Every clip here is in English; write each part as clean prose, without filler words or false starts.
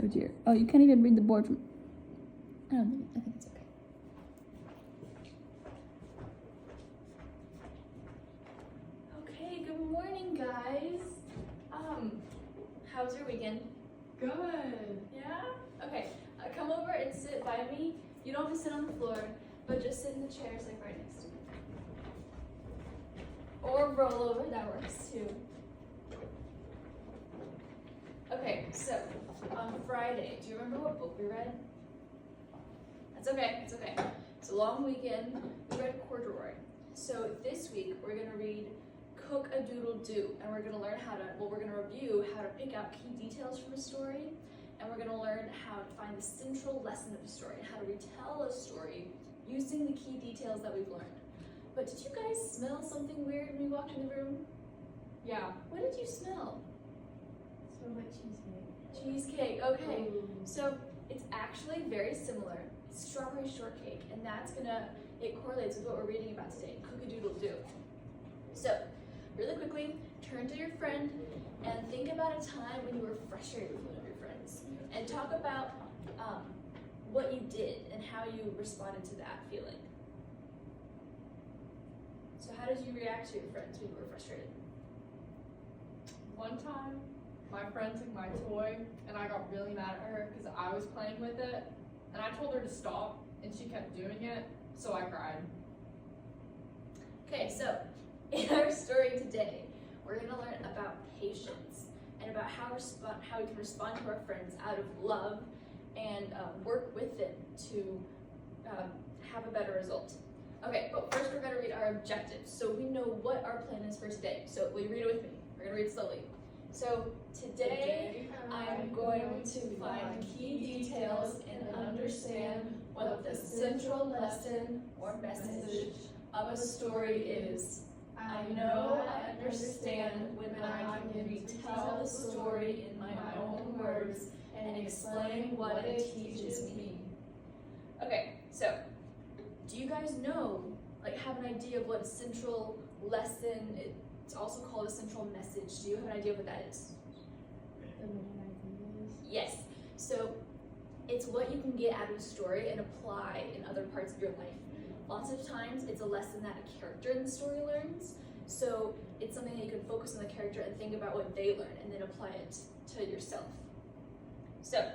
Oh dear. Oh, you can't even read the board from... I think it's okay. Okay, good morning, guys. How was your weekend? Good. Yeah? Okay, come over and sit by me. You don't have to sit on the floor, but just sit in the chairs like right next to me. Or roll over, that works too. Okay, so on Friday, do you remember what book we read? That's okay, it's okay. It's a long weekend. We read Corduroy. So this week we're gonna read Cook-a-Doodle-Doo, and we're gonna learn we're gonna review how to pick out key details from a story, and we're gonna learn how to find the central lesson of the story, and how to retell a story using the key details that we've learned. But did you guys smell something weird when you walked in the room? Yeah. What did you smell? So much cheesecake. Cheesecake, okay. Ooh. So it's actually very similar. It's strawberry shortcake, and it correlates with what we're reading about today, Cook-a-Doodle-Doo. So, really quickly, turn to your friend and think about a time when you were frustrated with one of your friends. And talk about what you did and how you responded to that feeling. So how did you react to your friends when you were frustrated? One time, my friend took my toy and I got really mad at her because I was playing with it and I told her to stop and she kept doing it, so I cried. Okay, so in our story today, we're going to learn about patience and about how we can respond to our friends out of love and work with them to have a better result. Okay, but first we're going to read our objectives so we know what our plan is for today. So will you read it with me? We're going to read slowly. So today I'm going to find key details and understand what the central lesson or message of a story is. I know I understand when I can retell the story in my own words and explain what it teaches me. Okay, so do you guys know, have an idea of what a central lesson, it's also called a central message. Do you have an idea of what that is? The main ideas. Yes, so it's what you can get out of a story and apply in other parts of your life. Lots of times it's a lesson that a character in the story learns, so it's something that you can focus on the character and think about what they learn and then apply it to yourself. So,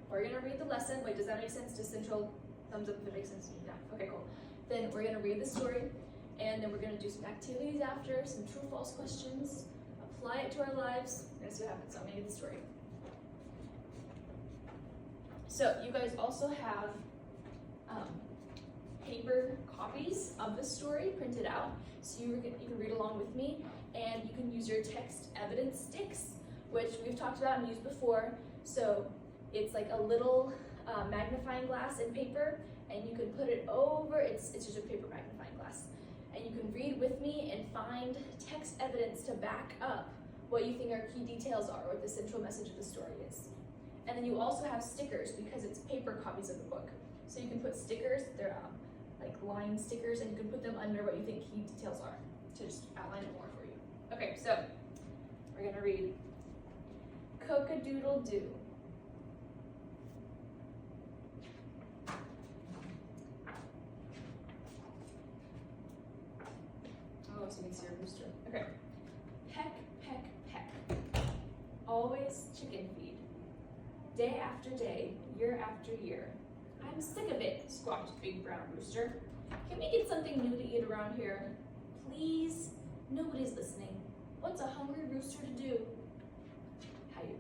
we're gonna read the lesson. Wait, does that make sense? Does central, thumbs up if it makes sense? Yeah, okay, cool. Then we're gonna read the story, and then we're gonna do some activities after, some true-false questions, apply it to our lives. We're gonna see what happens. So I'm gonna get the story. So you guys also have paper copies of the story printed out, so you can read along with me, and you can use your text evidence sticks, which we've talked about and used before. So it's like a little magnifying glass in paper, and you can put it over, it's just a paper magnifying glass, and you can read with me and find text evidence to back up what you think our key details are, what the central message of the story is. And then you also have stickers because it's paper copies of the book. So you can put stickers, they're like line stickers, and you can put them under what you think key details are to just outline it more for you. Okay, so we're gonna read Cook-a-Doodle-Doo. Oh, so you can see our rooster. Okay. Peck, peck, peck. Always chicken feed. Day after day, year after year. I'm sick of it, squawked Big Brown Rooster. Can we get something new to eat around here? Please? Nobody's listening. What's a hungry rooster to do?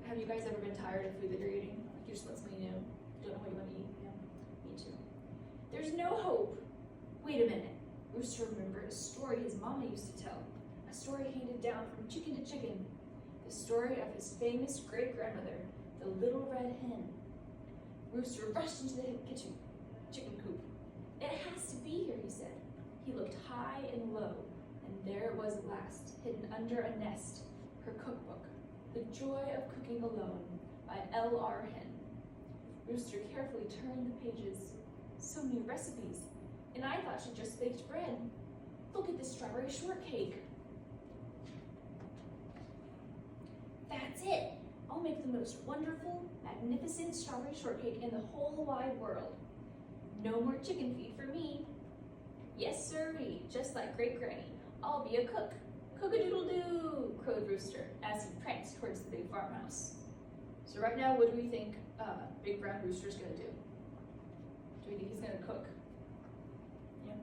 Have you guys ever been tired of food that you're eating? Like you just want something new, don't know what you want to eat? Yeah, me too. There's no hope. Wait a minute. Rooster remembered a story his mama used to tell. A story handed down from chicken to chicken. The story of his famous great-grandmother, the Little Red Hen. Rooster rushed into the chicken coop. It has to be here, he said. He looked high and low, and there it was at last, hidden under a nest, her cookbook, The Joy of Cooking Alone, by L.R. Hen. Rooster carefully turned the pages. So many recipes, and I thought she just baked bread. Look at this strawberry shortcake. That's it. I'll make the most wonderful, magnificent strawberry shortcake in the whole wide world. No more chicken feed for me. Yes, sirree, just like Great Granny. I'll be a cook. Cock-a-doodle-doo, crowed Rooster as he pranced towards the big farmhouse. So right now, what do we think Big Brown Rooster's gonna do? Do we think he's gonna cook? Yeah.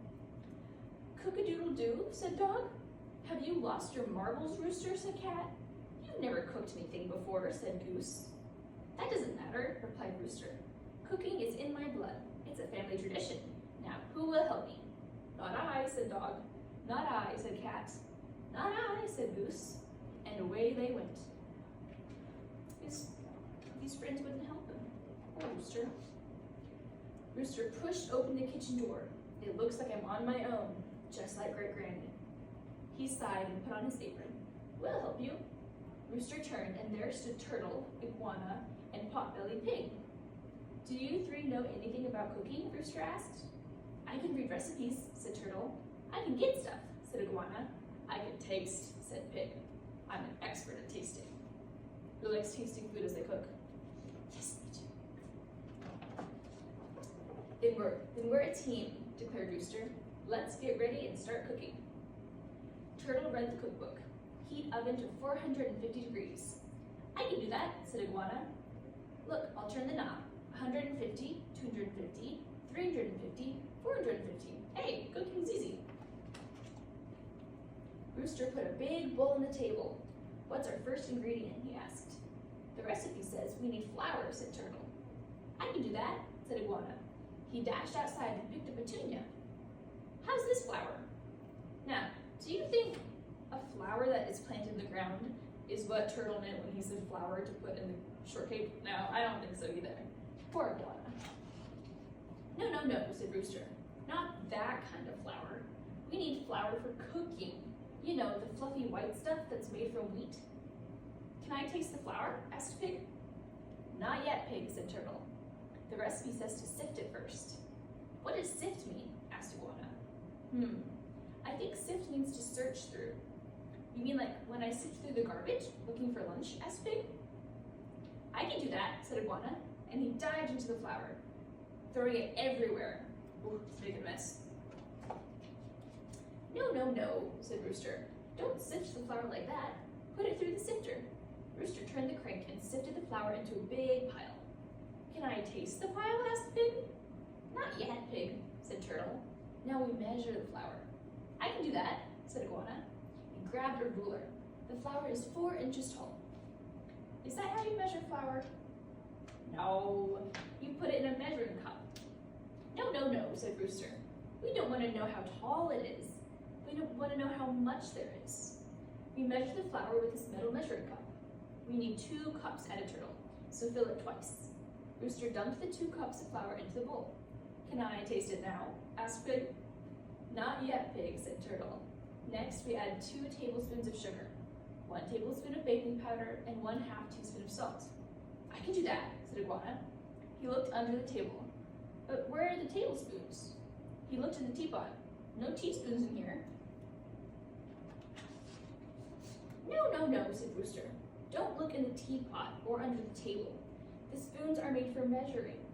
Cock-a-doodle-doo, said Dog. Have you lost your marbles, Rooster, said Cat. You've never cooked anything before, said Goose. That doesn't matter, replied Rooster. Cooking is in my blood. It's a family tradition. Now, who will help me? Not I, said Dog. Not I, said Cat. Not I, said Goose. And away they went. These friends wouldn't help him. Poor Rooster. Rooster pushed open the kitchen door. It looks like I'm on my own, just like Great Granny. He sighed and put on his apron. We'll help you. Rooster turned, and there stood Turtle, Iguana, and Potbelly Pig. Do you three know anything about cooking? Rooster asked. I can read recipes, said Turtle. I can get stuff, said Iguana. I can taste, said Pig. I'm an expert at tasting. Who likes tasting food as they cook? Yes, me too. Then we're a team, declared Rooster. Let's get ready and start cooking. Turtle read the cookbook. Heat oven to 450 degrees. I can do that, said Iguana. Look, I'll turn the knob. 150, 250, 350, 450. Hey, cooking's easy. Rooster put a big bowl on the table. What's our first ingredient? He asked. The recipe says we need flour, said Turtle. I can do that, said Iguana. He dashed outside and picked a petunia. How's this flour? Now, do you think a flower that is planted in the ground is what Turtle meant when he said flour to put in the shortcake? No, I don't think so either. Poor Iguana. No, said Rooster. Not that kind of flour. We need flour for cooking. You know, the fluffy white stuff that's made from wheat. Can I taste the flour? Asked Pig. Not yet, Pig, said Turtle. The recipe says to sift it first. What does sift mean? Asked Iguana. I think sift means to search through. You mean like when I sift through the garbage, looking for lunch? Asked Pig. I can do that, said Iguana, and he dived into the flour, throwing it everywhere. Ooh, it's making a mess. No, said Rooster. Don't sift the flour like that. Put it through the sifter. Rooster turned the crank and sifted the flour into a big pile. Can I taste the pile? Asked Pig. Not yet, Pig, said Turtle. Now we measure the flour. I can do that, said Iguana. He grabbed a ruler. The flour is 4 inches tall. Is that how you measure flour? No, you put it in a measuring cup. No, said Rooster. We don't want to know how tall it is. We don't want to know how much there is. We measure the flour with this metal measuring cup. We need 2 cups, added Turtle, so fill it twice. Rooster dumped the 2 cups of flour into the bowl. Can I taste it now? Asked Pig. Not yet, Pig, said Turtle. Next, we add 2 tablespoons of sugar, 1 tablespoon of baking powder, and 1/2 teaspoon of salt. I can do that, said Iguana. He looked under the table. But where are the tablespoons? He looked in the teapot. No teaspoons in here. No, said Rooster. Don't look in the teapot or under the table. The spoons are made for measuring.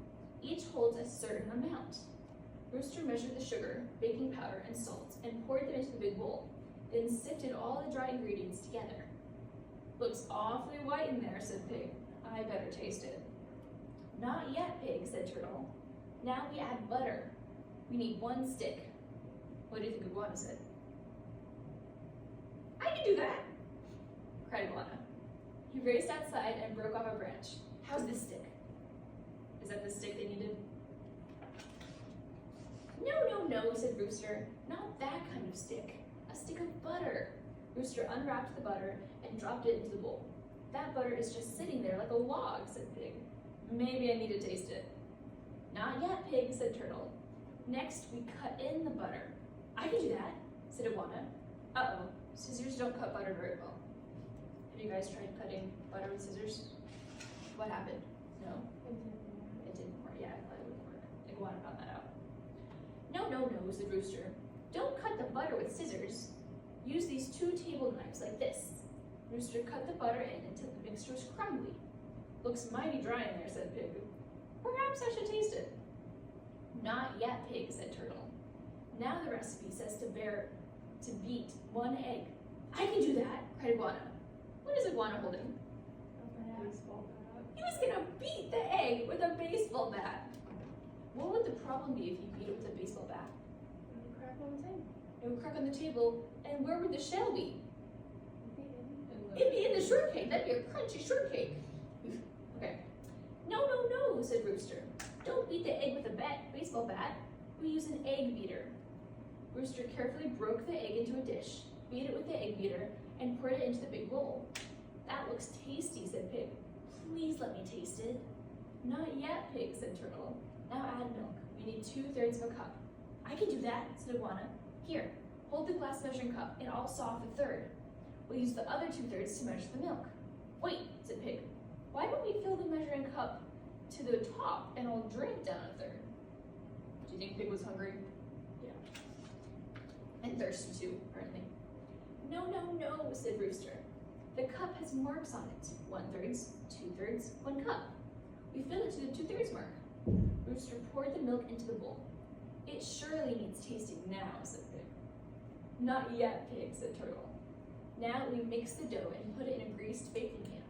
Each holds a certain amount. Rooster measured the sugar, baking powder, and salt and poured them into the big bowl, then sifted all the dry ingredients together. Looks awfully white in there, said Pig. I better taste it. Not yet, Pig, said Turtle. Now we add butter. We need 1 stick. What do you think Iguana said? I can do that, cried Iguana. He raced outside and broke off a branch. How's this stick? Is that the stick they needed? No, said Rooster. Not that kind of stick. A stick of butter. Rooster unwrapped the butter and dropped it into the bowl. That butter is just sitting there like a log, said Pig. Maybe I need to taste it. Not yet, Pig, said Turtle. Next, we cut in the butter. I can do that, said Iguana. Uh-oh, scissors don't cut butter very well. Have you guys tried cutting butter with scissors? What happened? No? It didn't work. Yeah, I thought it wouldn't work. Iguana found that out. No, said Rooster. Don't cut the butter with scissors. Use these 2 table knives like this. Rooster cut the butter in until the mixture was crumbly. Looks mighty dry in there, said Pig. Perhaps I should taste it. Not yet, Pig, said Turtle. Now the recipe says to beat 1 egg. I can do that, cried Iguana. What is Iguana holding? Baseball bat. He was gonna beat the egg with a baseball bat. What would the problem be if you beat it with a baseball bat? And the crack on the table. It would crack on the table, and where would the shell be? And It'd be in the shortcake. That'd be a crunchy shortcake. Okay. No, no, no, said Rooster. Don't beat the egg with a baseball bat. We use an egg beater. Rooster carefully broke the egg into a dish, beat it with the egg beater, and poured it into the big bowl. That looks tasty, said Pig. Please let me taste it. Not yet, Pig, said Turtle. Now add milk. We need 2/3 of a cup. I can do that, said Iguana. Here, hold the glass measuring cup, and I'll saw off a third. We'll use the other 2/3 to measure the milk. Wait, said Pig. Why don't we fill the measuring cup to the top and I'll drink down a third? Do you think Pig was hungry? Yeah. And thirsty too, apparently. No, no, no, said Rooster. The cup has marks on it. 1/3, 2/3, 1 cup. We fill it to the 2/3 mark. Rooster poured the milk into the bowl. It surely needs tasting now, said Pig. Not yet, Pig, said Turtle. Now we mix the dough and put it in a greased baking pan.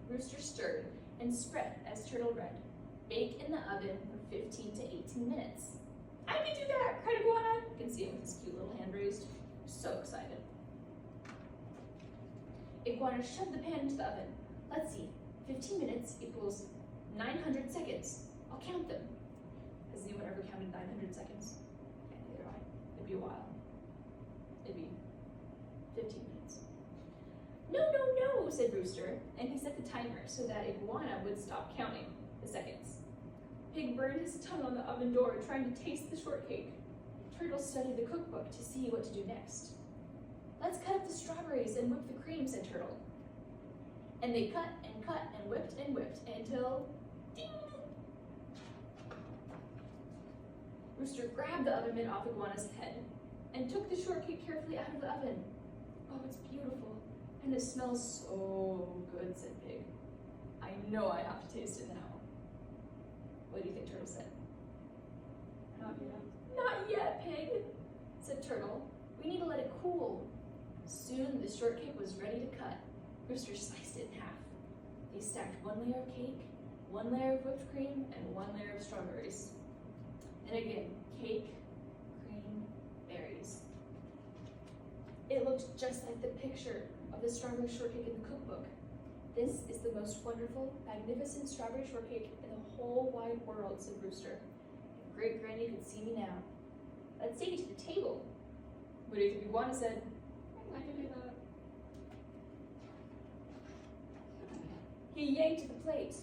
Rooster stirred and spread as Turtle read. Bake in the oven for 15 to 18 minutes. I can do that, cried Iguana. You can see him with his cute little hand raised. So excited. Iguana shoved the pan into the oven. Let's see, 15 minutes equals 900 seconds. I'll count them. Has anyone ever counted 900 seconds? Yeah, neither have I. It'd be a while. It'd be 15 minutes. No, no, no, said Rooster, and he set the timer so that Iguana would stop counting the seconds. Pig burned his tongue on the oven door trying to taste the shortcake. Turtle studied the cookbook to see what to do next. Let's cut up the strawberries and whip the cream, said Turtle. And they cut and whipped until ding! Rooster grabbed the oven mitt off Iguana's head and took the shortcake carefully out of the oven. Oh, it's beautiful, and it smells so good, said Pig. I know I have to taste it now. What do you think Turtle said? Not yet. Not yet, Pig, said Turtle. We need to let it cool. Soon the shortcake was ready to cut. Rooster sliced it in half. They stacked 1 layer of cake, 1 layer of whipped cream, and 1 layer of strawberries. And again, cake, cream, berries. It looked just like the picture of the strawberry shortcake in the cookbook. This is the most wonderful, magnificent strawberry shortcake in the whole wide world, said Rooster. If Great Granny could see me now. Let's take it to the table. What do you think Iguana said? I can do that. He yanked the plate.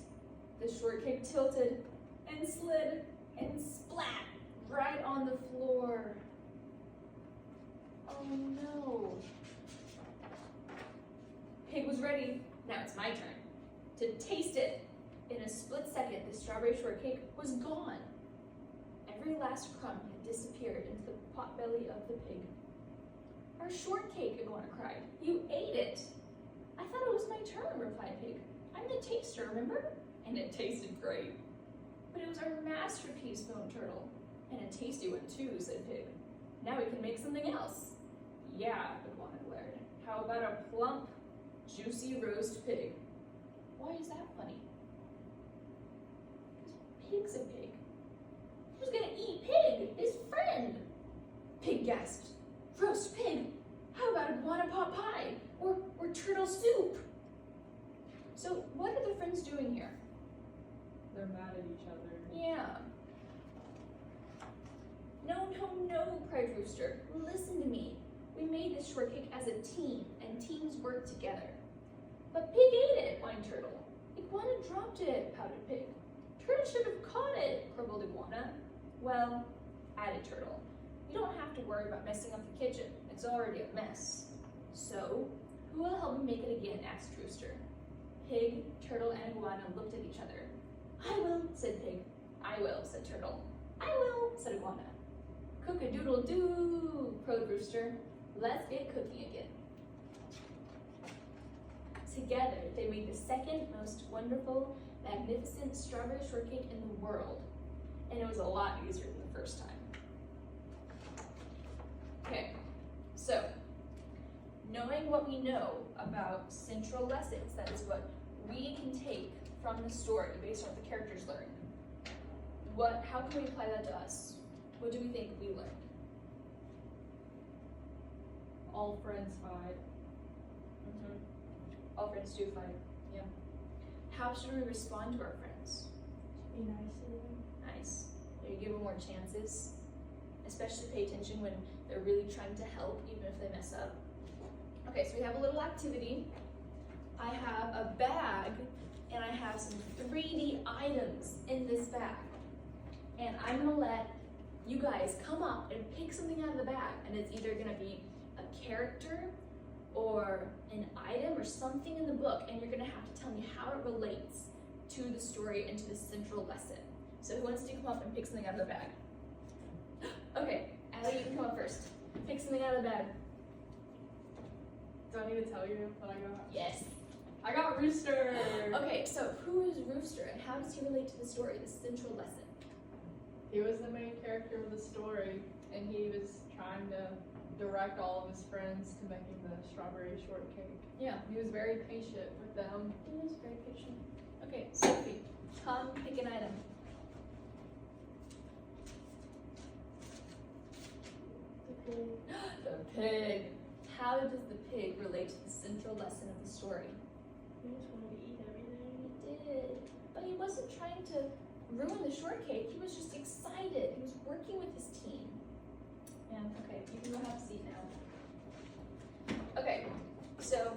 The shortcake tilted and slid and splat right on the floor. Oh no. Pig was ready. Now it's my turn to taste it. In a split second, the strawberry shortcake was gone. Every last crumb had disappeared into the potbelly of the pig. Our shortcake, Iguana cried. You ate it. I thought it was my turn, replied Pig. I'm the taster, remember? And it tasted great. But it was our masterpiece, moaned Turtle. And a tasty one too, said Pig. Now we can make something else. Yeah, Iguana glared. How about a plump, juicy roast pig? Why is that funny? Because Pig's a pig. Who's gonna eat Pig, his friend? Pig gasped. Roast pig? How about iguana pot pie? Or turtle soup? So what are the friends doing here? They're mad at each other. Yeah. No, no, no, cried Rooster. Listen to me. We made this shortcake as a team, and teams work together. But Pig ate it, whined Turtle. Iguana dropped it, pouted Pig. Turtle should have caught it, grumbled Iguana. Well, added Turtle, you don't have to worry about messing up the kitchen. It's already a mess. So, who will help me make it again, asked Rooster. Pig, Turtle, and Iguana looked at each other. I will, said Pig. I will, said Turtle. I will, said Iguana. Cook-a-doodle-doo, crowed Rooster. Let's get cooking again. Together, they made the second most wonderful, magnificent strawberry shortcake in the world. And it was a lot easier than the first time. Okay, so knowing what we know about central lessons, that is what we can take from the story based on what the characters learned. How can we apply that to us? What do we think we learned? All friends fight. All friends do fight. Yeah. How should we respond to our friends? Be nice to them. Nice. You give them more chances. Especially pay attention when they're really trying to help, even if they mess up. Okay, so we have a little activity. I have a bag, and I have some 3D items in this bag. And I'm gonna let you guys come up and pick something out of the bag, and it's either gonna be a character or an item or something in the book, and you're gonna have to tell me how it relates to the story and to the central lesson. So who wants to come up and pick something out of the bag? Okay, Allie, you can come up first. Pick something out of the bag. Do I need to tell you what I got? Yes. I got Rooster. Okay, so who is Rooster and how does he relate to the story, the central lesson? He was the main character of the story, and he was trying to direct all of his friends to making the strawberry shortcake. Yeah. He was very patient with them. He is very patient. Okay, Sophie, come pick an item. The pig. The pig. How does the pig relate to the central lesson of the story? He just wanted to eat everything. He did, but he wasn't trying to ruin the shortcake. He was just excited. He was working with his team. Yeah, okay, you can go have a seat now. Okay, so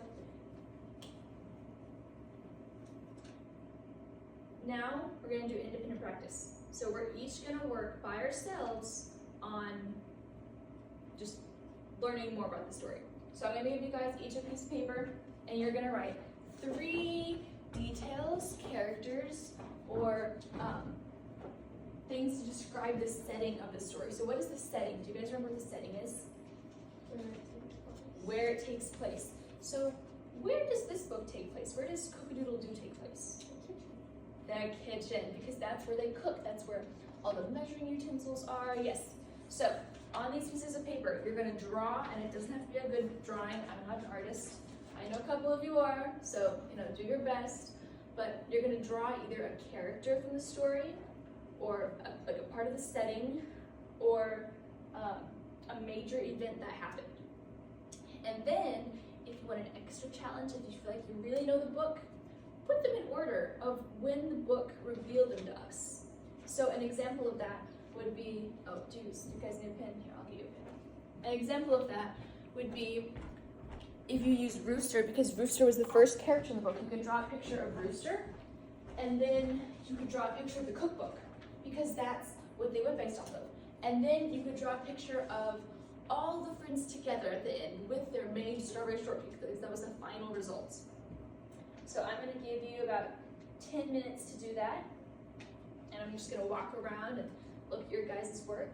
now we're gonna do independent practice. So we're each gonna work by ourselves on just learning more about the story. So I'm gonna give you guys each a piece of paper, and you're gonna write 3 details, characters, or things to describe the setting of the story. So what is the setting? Do you guys remember what the setting is? Where it takes place. So where does this book take place? Where does Cook-a-Doodle-Doo take place? The kitchen, because that's where they cook. That's where all the measuring utensils are. Yes. So on these pieces of paper, you're gonna draw, and it doesn't have to be a good drawing. I'm not an artist. I know a couple of you are, so do your best. But you're gonna draw either a character from the story, or like a part of the setting, or a major event that happened. And then, if you want an extra challenge, if you feel like you really know the book, put them in order of when the book revealed them to us. So an example of that would be, oh geez, you guys need a pen? Here, I'll give you a pen. An example of that would be if you use Rooster, because Rooster was the first character in the book, you could draw a picture of Rooster, and then you could draw a picture of the cookbook, because that's what they went based off of. And then you could draw a picture of all the friends together at the end with their made strawberry shortcake, because that was the final result. So I'm gonna give you about 10 minutes to do that, and I'm just gonna walk around and look at your guys' work.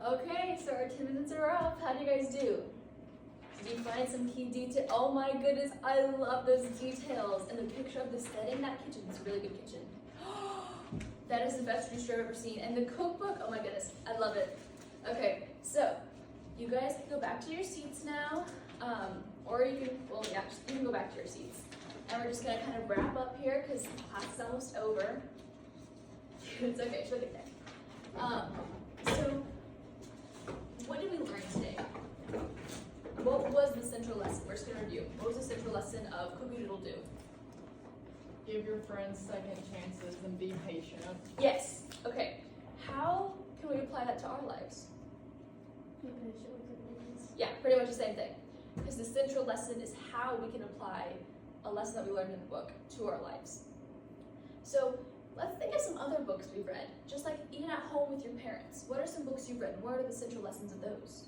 Okay, so our 10 minutes are up. How do you guys do? Did you find some key detail? Oh my goodness, I love those details. And the picture of the setting, that kitchen is a really good kitchen. That is the best Rooster I've ever seen. And the cookbook, oh my goodness, I love it. Okay, so you guys can go back to your seats now. Or you can, well, yeah, you can go back to your seats. And we're just gonna kind of wrap up here because class is almost over. It's okay, she'll get there. So, what did we learn today? What was the central lesson? We're just gonna review. What was the central lesson of Cook-a-Doodle-Doo? Give your friends second chances and be patient. Yes. Okay. How can we apply that to our lives? Be patient with the things. Yeah, pretty much the same thing. Because the central lesson is how we can apply a lesson that we learned in the book to our lives. So let's think of some other books we've read. Just like even at home with your parents. What are some books you've read? What are the central lessons of those?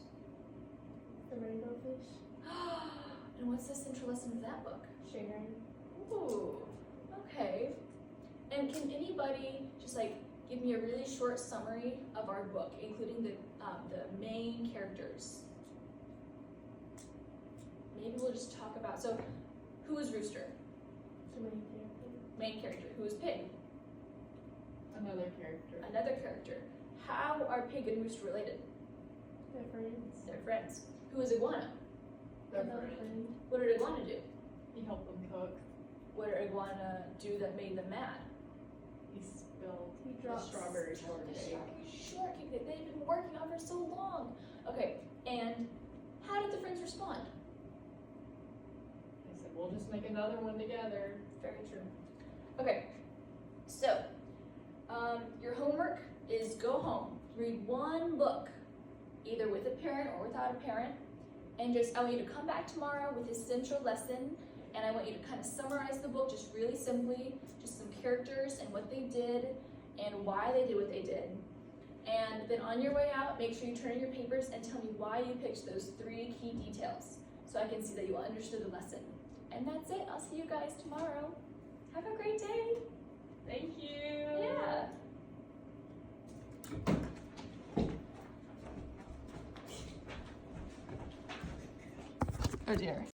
The rainbow fish. And what's the central lesson of that book? Sharon. Ooh, okay. And can anybody just like give me a really short summary of our book, including the main characters? Maybe we'll just talk about, so who is Rooster? So many characters. Main character. Who is Pig? Another character. Another character. How are Pig and Rooster related? They're friends. They're friends. Who is Iguana? They're Another friends. What did Iguana do? He helped them cook. What did Iguana do that made them mad? He spilled He the dropped strawberry The shortcake. strawberry shortcake that they've been working on for so long. Okay, and how did the friends respond? They said, we'll just make another one together. Very true. Okay, so your homework is go home, read one book, either with a parent or without a parent, and just I want you to come back tomorrow with this central lesson, and I want you to kind of summarize the book just really simply, just some characters and what they did and why they did what they did. And then on your way out, make sure you turn in your papers and tell me why you picked those 3 key details so I can see that you understood the lesson. And that's it. I'll see you guys tomorrow. Have a great day. Thank you. Yeah. Oh dear.